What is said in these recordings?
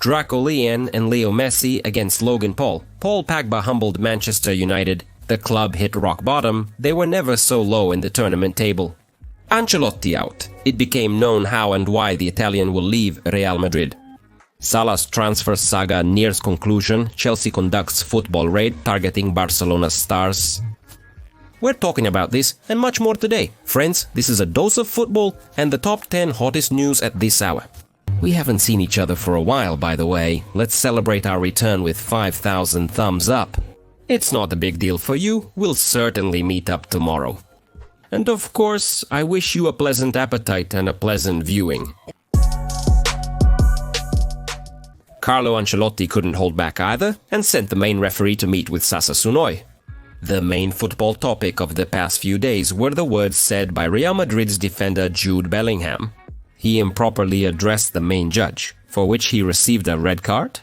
Draco Lien and Leo Messi against Logan Paul. Paul Pogba humbled Manchester United. The club hit rock bottom. They were never so low in the tournament table. Ancelotti out. It became known how and why the Italian will leave Real Madrid. Salah's transfer saga nears conclusion. Chelsea conducts football raid targeting Barcelona's stars. We're talking about this and much more today. Friends, this is a dose of football and the top 10 hottest news at this hour. We haven't seen each other for a while, by the way. Let's celebrate our return with 5,000 thumbs up. It's not a big deal for you. We'll certainly meet up tomorrow. And of course, I wish you a pleasant appetite and a pleasant viewing. Carlo Ancelotti couldn't hold back either and sent the main referee to meet with Sassuolo. The main football topic of the past few days were the words said by Real Madrid's defender Jude Bellingham. He improperly addressed the main judge, for which he received a red card.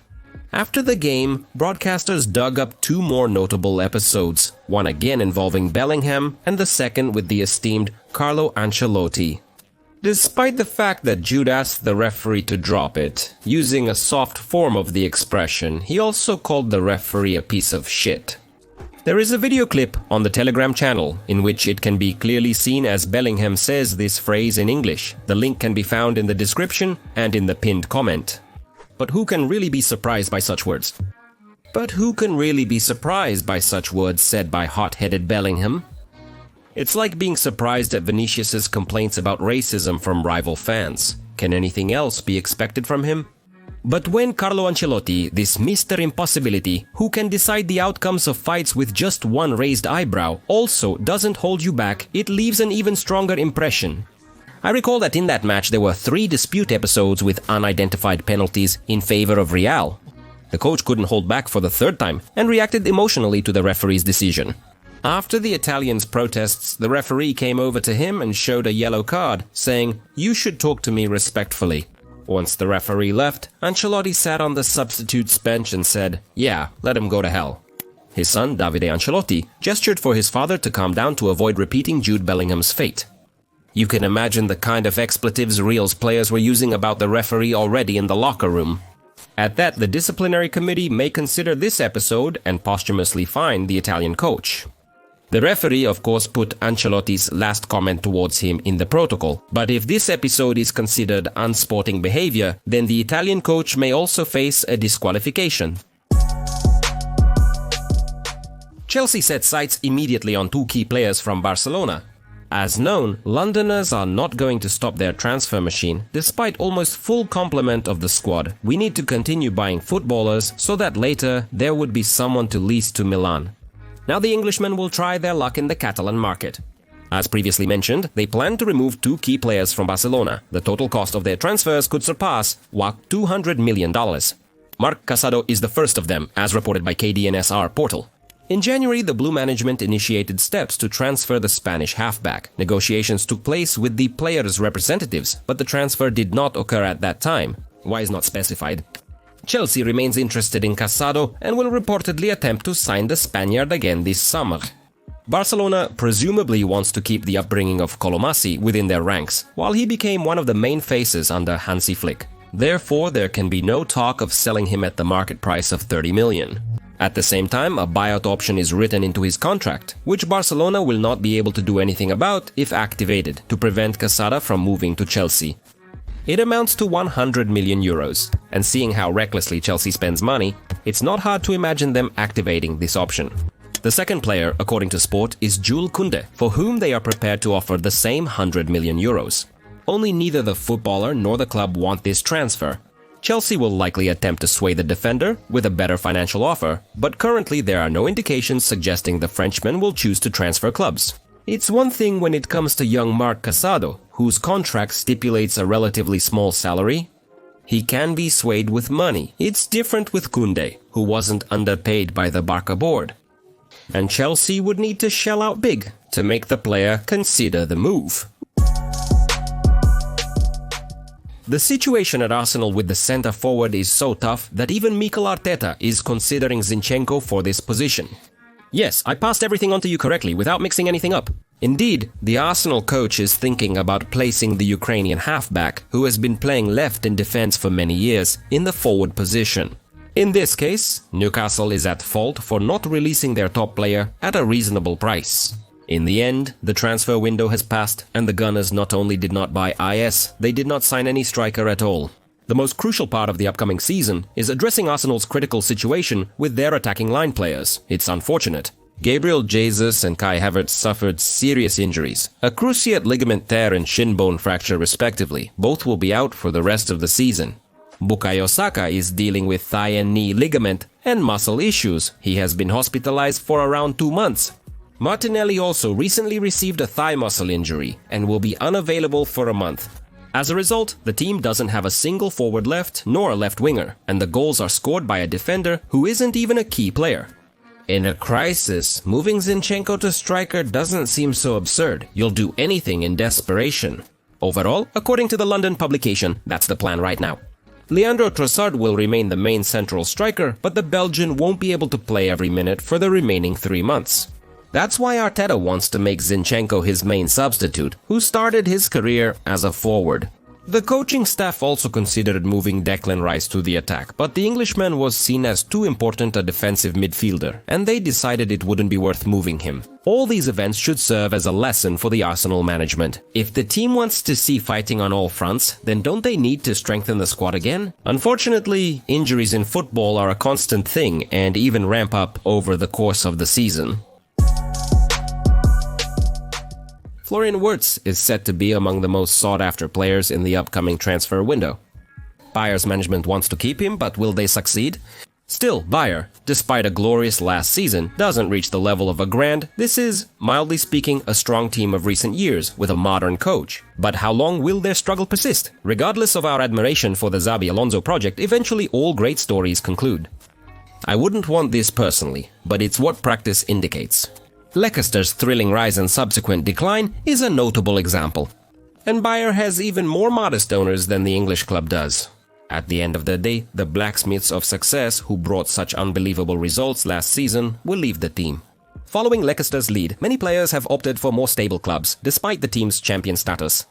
After the game, broadcasters dug up two more notable episodes, one again involving Bellingham and the second with the esteemed Carlo Ancelotti. Despite the fact that Jude asked the referee to drop it, using a soft form of the expression, he also called the referee a piece of shit. There is a video clip on the Telegram channel in which it can be clearly seen as Bellingham says this phrase in English. The link can be found in the description and in the pinned comment. But who can really be surprised by such words? Said by hot-headed Bellingham? It's like being surprised at Vinicius's complaints about racism from rival fans. Can anything else be expected from him? But when Carlo Ancelotti, this Mr. Impossibility, who can decide the outcomes of fights with just one raised eyebrow, also doesn't hold you back, it leaves an even stronger impression. I recall that in that match there were 3 dispute episodes with unidentified penalties in favor of Real. The coach couldn't hold back for the 3rd time and reacted emotionally to the referee's decision. After the Italian's protests, the referee came over to him and showed a yellow card, saying, "You should talk to me respectfully." Once the referee left, Ancelotti sat on the substitutes bench and said, "Yeah, let him go to hell." His son, Davide Ancelotti, gestured for his father to calm down to avoid repeating Jude Bellingham's fate. You can imagine the kind of expletives Real's players were using about the referee already in the locker room. At that, the disciplinary committee may consider this episode and posthumously fine the Italian coach. The referee, of course, put Ancelotti's last comment towards him in the protocol, but if this episode is considered unsporting behavior, then the Italian coach may also face a disqualification. Chelsea set sights immediately on 2 key players from Barcelona. As known, Londoners are not going to stop their transfer machine. Despite almost full complement of the squad, we need to continue buying footballers so that later there would be someone to lease to Milan. Now the Englishmen will try their luck in the Catalan market. As previously mentioned, they plan to remove 2 key players from Barcelona. The total cost of their transfers could surpass $200 million. Marc Casado is the first of them, as reported by KDNSR portal. In January, the Blue management initiated steps to transfer the Spanish halfback. Negotiations took place with the players' representatives, but the transfer did not occur at that time. Why is not specified. Chelsea remains interested in Casado and will reportedly attempt to sign the Spaniard again this summer. Barcelona presumably wants to keep the upbringing of Colomasi within their ranks, while he became one of the main faces under Hansi Flick. Therefore, there can be no talk of selling him at the market price of 30 million. At the same time, a buyout option is written into his contract, which Barcelona will not be able to do anything about if activated, to prevent Casado from moving to Chelsea. It amounts to 100 million euros, and seeing how recklessly Chelsea spends money, it's not hard to imagine them activating this option. The second player, according to Sport, is Jules Koundé, for whom they are prepared to offer the same 100 million euros. Only neither the footballer nor the club want this transfer. Chelsea will likely attempt to sway the defender with a better financial offer, but currently there are no indications suggesting the Frenchman will choose to transfer clubs. It's one thing when it comes to young Marc Casado, whose contract stipulates a relatively small salary. He can be swayed with money. It's different with Koundé, who wasn't underpaid by the Barca board. And Chelsea would need to shell out big to make the player consider the move. The situation at Arsenal with the centre-forward is so tough that even Mikel Arteta is considering Zinchenko for this position. Yes, I passed everything on to you correctly without mixing anything up. Indeed, the Arsenal coach is thinking about placing the Ukrainian halfback, who has been playing left in defense for many years, in the forward position. In this case, Newcastle is at fault for not releasing their top player at a reasonable price. In the end, the transfer window has passed, and the Gunners not only did not buy IS, they did not sign any striker at all. The most crucial part of the upcoming season is addressing Arsenal's critical situation with their attacking line players. It's unfortunate. Gabriel Jesus and Kai Havertz suffered serious injuries, a cruciate ligament tear and shin bone fracture respectively. Both will be out for the rest of the season. Bukayo Saka is dealing with thigh and knee ligament and muscle issues. He has been hospitalized for around 2 months. Martinelli also recently received a thigh muscle injury and will be unavailable for a month. As a result, the team doesn't have a single forward left nor a left winger, and the goals are scored by a defender who isn't even a key player. In a crisis, moving Zinchenko to striker doesn't seem so absurd. You'll do anything in desperation. Overall, according to the London publication, that's the plan right now. Leandro Trossard will remain the main central striker, but the Belgian won't be able to play every minute for the remaining 3 months. That's why Arteta wants to make Zinchenko his main substitute, who started his career as a forward. The coaching staff also considered moving Declan Rice to the attack, but the Englishman was seen as too important a defensive midfielder, and they decided it wouldn't be worth moving him. All these events should serve as a lesson for the Arsenal management. If the team wants to see fighting on all fronts, then don't they need to strengthen the squad again? Unfortunately, injuries in football are a constant thing and even ramp up over the course of the season. Florian Wirtz is set to be among the most sought-after players in the upcoming transfer window. Bayer's management wants to keep him, but will they succeed? Still, Bayer, despite a glorious last season, doesn't reach the level of a grand. This is, mildly speaking, a strong team of recent years, with a modern coach. But how long will their struggle persist? Regardless of our admiration for the Xabi Alonso project, eventually all great stories conclude. I wouldn't want this personally, but it's what practice indicates. Leicester's thrilling rise and subsequent decline is a notable example. And Bayer has even more modest owners than the English club does. At the end of the day, the blacksmiths of success who brought such unbelievable results last season will leave the team. Following Leicester's lead, many players have opted for more stable clubs, despite the team's champion status.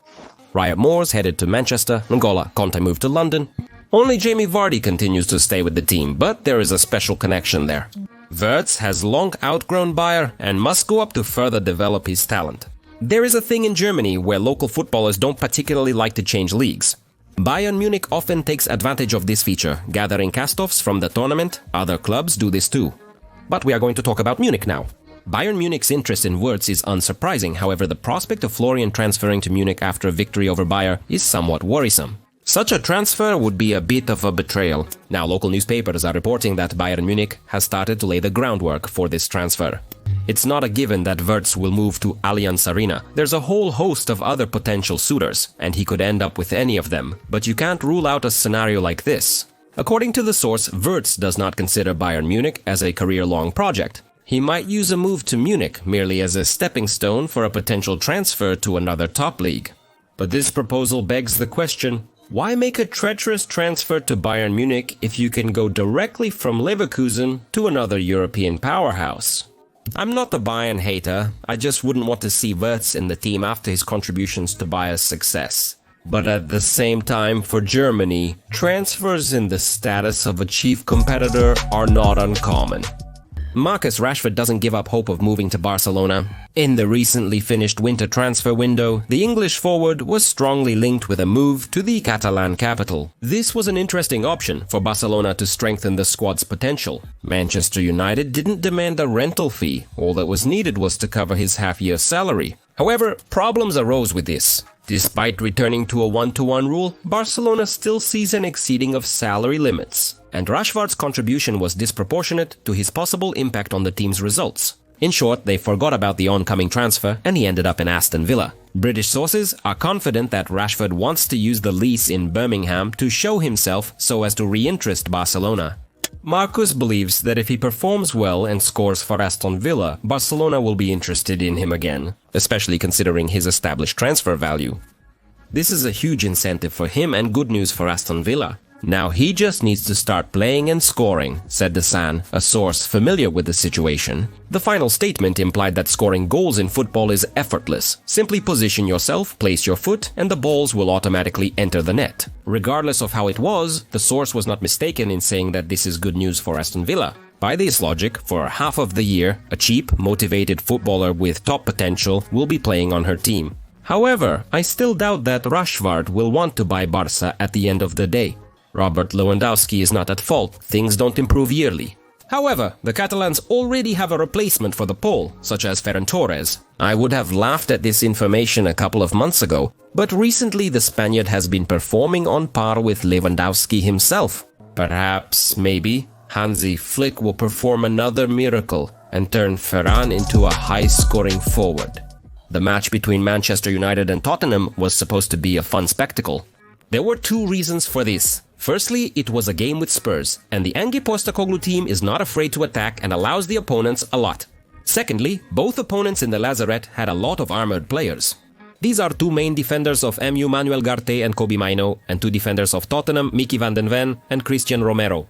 Riot Moores headed to Manchester, N'Golo Conte moved to London. Only Jamie Vardy continues to stay with the team, but there is a special connection there. Wirtz has long outgrown Bayer and must go up to further develop his talent. There is a thing in Germany where local footballers don't particularly like to change leagues. Bayern Munich often takes advantage of this feature, gathering cast-offs from the tournament. Other clubs do this too. But we are going to talk about Munich now. Bayern Munich's interest in Wirtz is unsurprising, however the prospect of Florian transferring to Munich after a victory over Bayer is somewhat worrisome. Such a transfer would be a bit of a betrayal. Now, local newspapers are reporting that Bayern Munich has started to lay the groundwork for this transfer. It's not a given that Wirtz will move to Allianz Arena. There's a whole host of other potential suitors, and he could end up with any of them. But you can't rule out a scenario like this. According to the source, Wirtz does not consider Bayern Munich as a career-long project. He might use a move to Munich merely as a stepping stone for a potential transfer to another top league. But this proposal begs the question, why make a treacherous transfer to Bayern Munich if you can go directly from Leverkusen to another European powerhouse? I'm not a Bayern hater, I just wouldn't want to see Wirtz in the team after his contributions to Bayer's success. But at the same time, for Germany, transfers in the status of a chief competitor are not uncommon. Marcus Rashford doesn't give up hope of moving to Barcelona. In the recently finished winter transfer window, the English forward was strongly linked with a move to the Catalan capital. This was an interesting option for Barcelona to strengthen the squad's potential. Manchester United didn't demand a rental fee, all that was needed was to cover his half-year salary. However, problems arose with this. Despite returning to a 1-to-1 rule, Barcelona still sees an exceeding of salary limits, and Rashford's contribution was disproportionate to his possible impact on the team's results. In short, they forgot about the oncoming transfer and he ended up in Aston Villa. British sources are confident that Rashford wants to use the lease in Birmingham to show himself so as to re-interest Barcelona. Marcus believes that if he performs well and scores for Aston Villa, Barcelona will be interested in him again, especially considering his established transfer value. This is a huge incentive for him and good news for Aston Villa. Now he just needs to start playing and scoring, said the Sun, a source familiar with the situation. The final statement implied that scoring goals in football is effortless. Simply position yourself, place your foot, and the balls will automatically enter the net. Regardless of how it was, the source was not mistaken in saying that this is good news for Aston Villa. By this logic, for half of the year, a cheap, motivated footballer with top potential will be playing on her team. However, I still doubt that Rashford will want to buy Barca at the end of the day. Robert Lewandowski is not at fault, things don't improve yearly. However, the Catalans already have a replacement for the Pole, such as Ferran Torres. I would have laughed at this information a couple of months ago, but recently the Spaniard has been performing on par with Lewandowski himself. Perhaps, maybe, Hansi Flick will perform another miracle and turn Ferran into a high-scoring forward. The match between Manchester United and Tottenham was supposed to be a fun spectacle. There were two reasons for this. Firstly, it was a game with Spurs, and the Ange Postecoglou team is not afraid to attack and allows the opponents a lot. Secondly, both opponents in the Lazarette had a lot of armored players. These are two main defenders of MU Manuel Garte and Kobbie Mainoo, and two defenders of Tottenham, Mickey van den Ven and Christian Romero.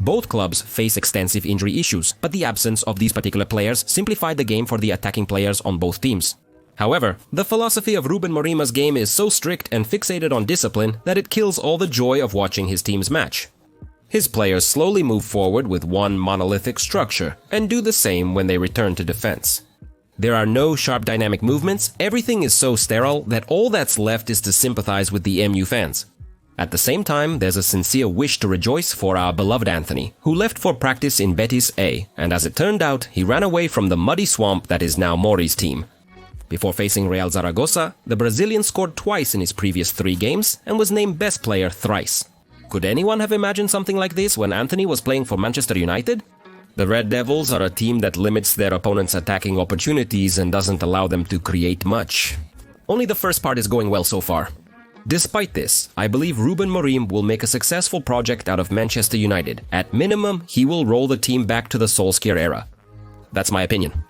Both clubs face extensive injury issues, but the absence of these particular players simplified the game for the attacking players on both teams. However, the philosophy of Ruben Morima's game is so strict and fixated on discipline that it kills all the joy of watching his team's match. His players slowly move forward with one monolithic structure and do the same when they return to defense. There are no sharp dynamic movements, everything is so sterile that all that's left is to sympathize with the MU fans. At the same time, there's a sincere wish to rejoice for our beloved Anthony, who left for practice in Betis A, and as it turned out, he ran away from the muddy swamp that is now Mori's team. Before facing Real Zaragoza, the Brazilian scored twice in his previous 3 games and was named best player thrice. Could anyone have imagined something like this when Anthony was playing for Manchester United? The Red Devils are a team that limits their opponents' attacking opportunities and doesn't allow them to create much. Only the first part is going well so far. Despite this, I believe Ruben Amorim will make a successful project out of Manchester United. At minimum, he will roll the team back to the Solskjaer era. That's my opinion.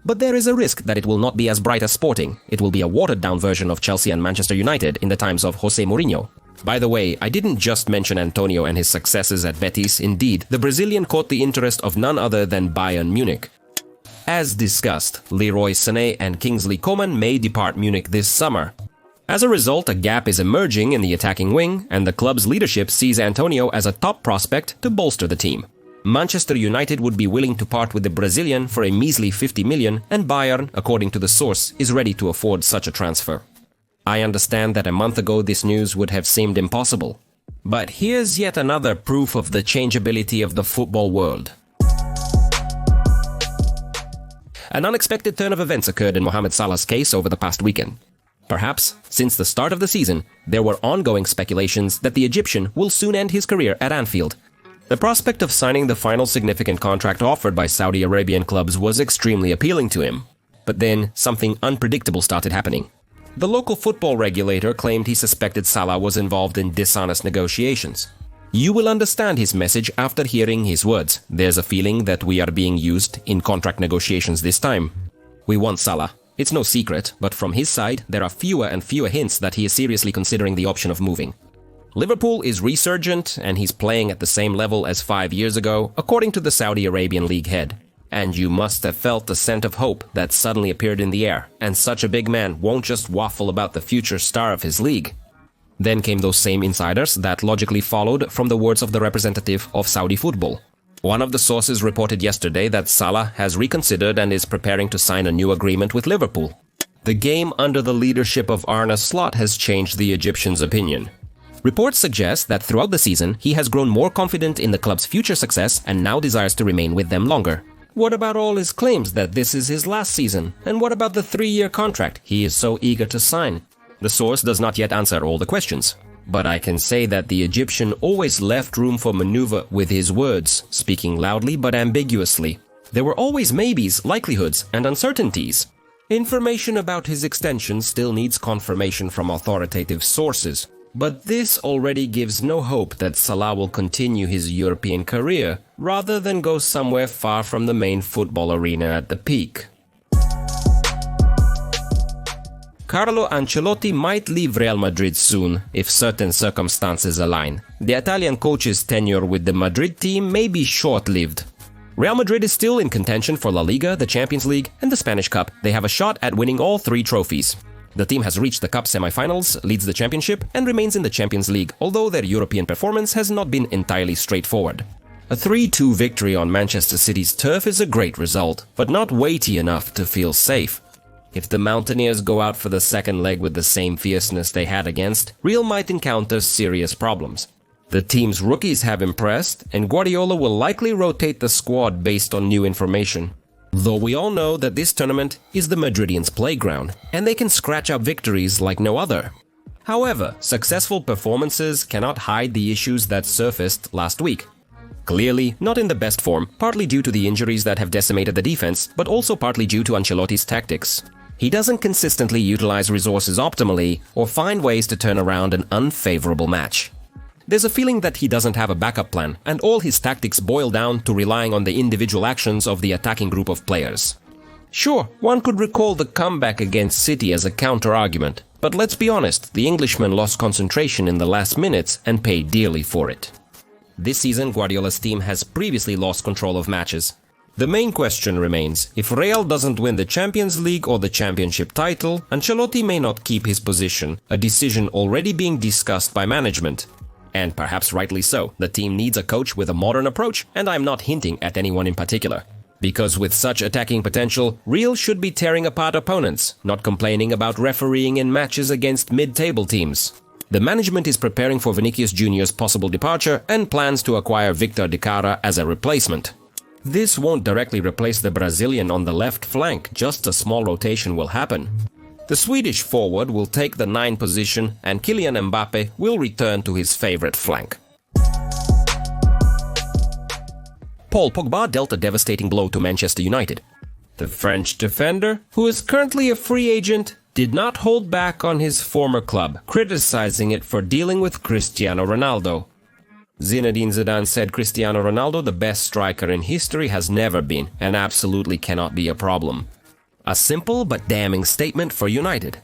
But there is a risk that it will not be as bright as Sporting. It will be a watered-down version of Chelsea and Manchester United in the times of Jose Mourinho. By the way, I didn't just mention Antonio and his successes at Betis. Indeed, the Brazilian caught the interest of none other than Bayern Munich. As discussed, Leroy Sané and Kingsley Coman may depart Munich this summer. As a result, a gap is emerging in the attacking wing, and the club's leadership sees Antonio as a top prospect to bolster the team. Manchester United would be willing to part with the Brazilian for a measly 50 million, and Bayern, according to the source, is ready to afford such a transfer. I understand that a month ago this news would have seemed impossible. But here's yet another proof of the changeability of the football world. An unexpected turn of events occurred in Mohamed Salah's case over the past weekend. Perhaps, since the start of the season, there were ongoing speculations that the Egyptian will soon end his career at Anfield. The prospect of signing the final significant contract offered by Saudi Arabian clubs was extremely appealing to him. But then, something unpredictable started happening. The local football regulator claimed he suspected Salah was involved in dishonest negotiations. You will understand his message after hearing his words. There's a feeling that we are being used in contract negotiations this time. We want Salah. It's no secret, but from his side, there are fewer and fewer hints that he is seriously considering the option of moving. Liverpool is resurgent, and he's playing at the same level as 5 years ago, according to the Saudi Arabian league head. And you must have felt the scent of hope that suddenly appeared in the air, and such a big man won't just waffle about the future star of his league. Then came those same insiders that logically followed from the words of the representative of Saudi football. One of the sources reported yesterday that Salah has reconsidered and is preparing to sign a new agreement with Liverpool. The game under the leadership of Arne Slot has changed the Egyptian's opinion. Reports suggest that throughout the season, he has grown more confident in the club's future success and now desires to remain with them longer. What about all his claims that this is his last season? And what about the 3-year contract he is so eager to sign? The source does not yet answer all the questions. But I can say that the Egyptian always left room for maneuver with his words, speaking loudly but ambiguously. There were always maybes, likelihoods, and uncertainties. Information about his extension still needs confirmation from authoritative sources. But this already gives no hope that Salah will continue his European career, rather than go somewhere far from the main football arena at the peak. Carlo Ancelotti might leave Real Madrid soon if certain circumstances align. the Italian coach's tenure with the Madrid team may be short-lived. Real Madrid is still in contention for La Liga, the Champions League, and the Spanish Cup. They have a shot at winning all 3 trophies. The team has reached the Cup semi-finals, leads the championship, and remains in the Champions League, although their European performance has not been entirely straightforward. A 3-2 victory on Manchester City's turf is a great result, but not weighty enough to feel safe. If the Mountaineers go out for the second leg with the same fierceness they had against, Real might encounter serious problems. The team's rookies have impressed, and Guardiola will likely rotate the squad based on new information. Though we all know that this tournament is the Madridians' playground, and they can scratch up victories like no other. However, successful performances cannot hide the issues that surfaced last week. Clearly, not in the best form, partly due to the injuries that have decimated the defense, but also partly due to Ancelotti's tactics. He doesn't consistently utilize resources optimally or find ways to turn around an unfavorable match. There's a feeling that he doesn't have a backup plan, and all his tactics boil down to relying on the individual actions of the attacking group of players. Sure, one could recall the comeback against City as a counter-argument, but let's be honest, the Englishman lost concentration in the last minutes and paid dearly for it. This season, Guardiola's team has previously lost control of matches. The main question remains, if Real doesn't win the Champions League or the championship title, Ancelotti may not keep his position, a decision already being discussed by management. And perhaps rightly so, the team needs a coach with a modern approach, and I'm not hinting at anyone in particular. Because with such attacking potential, Real should be tearing apart opponents, not complaining about refereeing in matches against mid-table teams. The management is preparing for Vinicius Jr.'s possible departure and plans to acquire Victor de Cara as a replacement. This won't directly replace the Brazilian on the left flank, just a small rotation will happen. The Swedish forward will take the 9 position and Kylian Mbappe will return to his favorite flank. Paul Pogba dealt a devastating blow to Manchester United. The French defender, who is currently a free agent, did not hold back on his former club, criticizing it for dealing with Cristiano Ronaldo. Zinedine Zidane said Cristiano Ronaldo, the best striker in history, has never been and absolutely cannot be a problem. A simple but damning statement for United.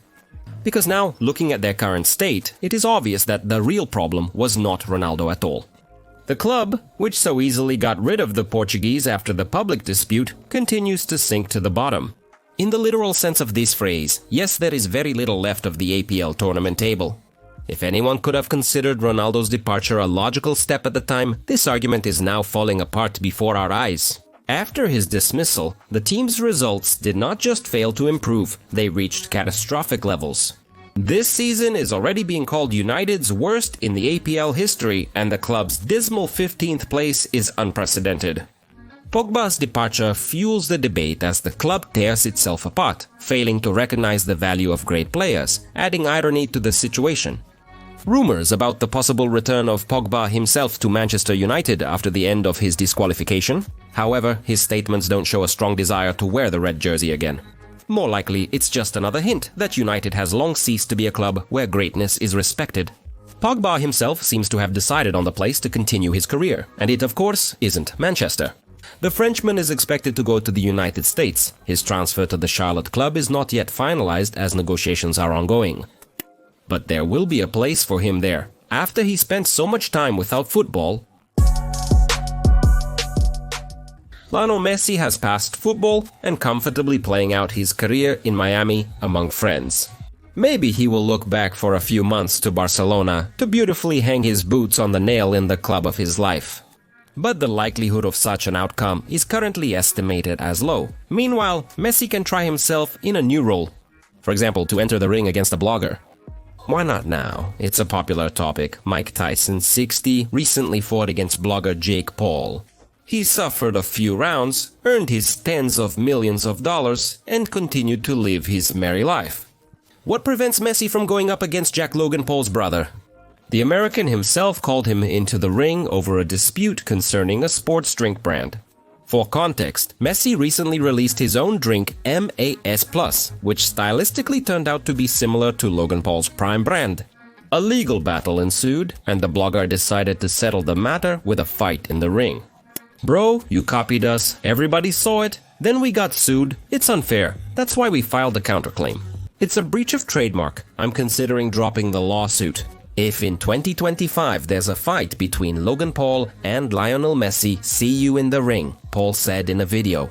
Because now, looking at their current state, it is obvious that the real problem was not Ronaldo at all. The club, which so easily got rid of the Portuguese after the public dispute, continues to sink to the bottom. In the literal sense of this phrase, yes, there is very little left of the APL tournament table. If anyone could have considered Ronaldo's departure a logical step at the time, this argument is now falling apart before our eyes. After his dismissal, the team's results did not just fail to improve, they reached catastrophic levels. This season is already being called United's worst in the APL history, and the club's dismal 15th place is unprecedented. Pogba's departure fuels the debate as the club tears itself apart, failing to recognize the value of great players, adding irony to the situation. Rumors about the possible return of Pogba himself to Manchester United after the end of his disqualification. However, his statements don't show a strong desire to wear the red jersey again. More likely, it's just another hint that United has long ceased to be a club where greatness is respected. Pogba himself seems to have decided on the place to continue his career, and it of course isn't Manchester. The Frenchman is expected to go to the United States. His transfer to the Charlotte club is not yet finalized as negotiations are ongoing. But there will be a place for him there, after he spent so much time without football. Lionel Messi has passed football and comfortably playing out his career in Miami among friends. Maybe he will look back for a few months to Barcelona to beautifully hang his boots on the nail in the club of his life. But the likelihood of such an outcome is currently estimated as low. Meanwhile, Messi can try himself in a new role. For example, to enter the ring against a blogger. Why not now? It's a popular topic. Mike Tyson, 60, recently fought against blogger Jake Paul. He suffered a few rounds, earned his tens of millions of dollars, and continued to live his merry life. What prevents Messi from going up against Logan Paul's brother? The American himself called him into the ring over a dispute concerning a sports drink brand. For context, Messi recently released his own drink MAS+, which stylistically turned out to be similar to Logan Paul's Prime brand. A legal battle ensued, and the blogger decided to settle the matter with a fight in the ring. Bro, you copied us, everybody saw it, then we got sued, it's unfair, that's why we filed a counterclaim. It's a breach of trademark, I'm considering dropping the lawsuit. If in 2025 there's a fight between Logan Paul and Lionel Messi, see you in the ring, Paul said in a video.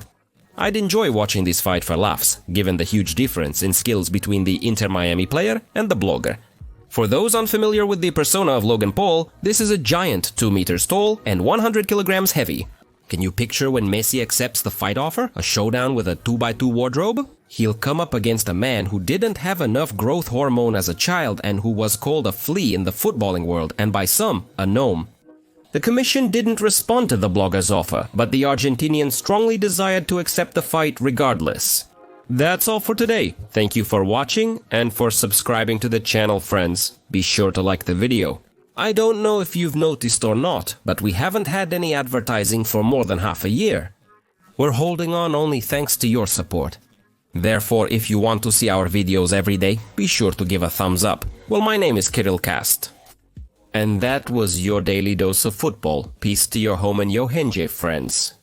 I'd enjoy watching this fight for laughs, given the huge difference in skills between the Inter Miami player and the blogger. For those unfamiliar with the persona of Logan Paul, this is a giant 2 meters tall and 100 kilograms heavy. Can you picture when Messi accepts the fight offer, a showdown with a 2x2 wardrobe? He'll come up against a man who didn't have enough growth hormone as a child and who was called a flea in the footballing world and by some, a gnome. The commission didn't respond to the blogger's offer, but the Argentinian strongly desired to accept the fight regardless. That's all for today. Thank you for watching and for subscribing to the channel, friends. Be sure to like the video. I don't know if you've noticed or not, but we haven't had any advertising for more than half a year. We're holding on only thanks to your support. Therefore, if you want to see our videos every day, be sure to give a thumbs up. Well, my name is Kirill Cast. And that was your daily dose of football. Peace to your home and your henje, friends.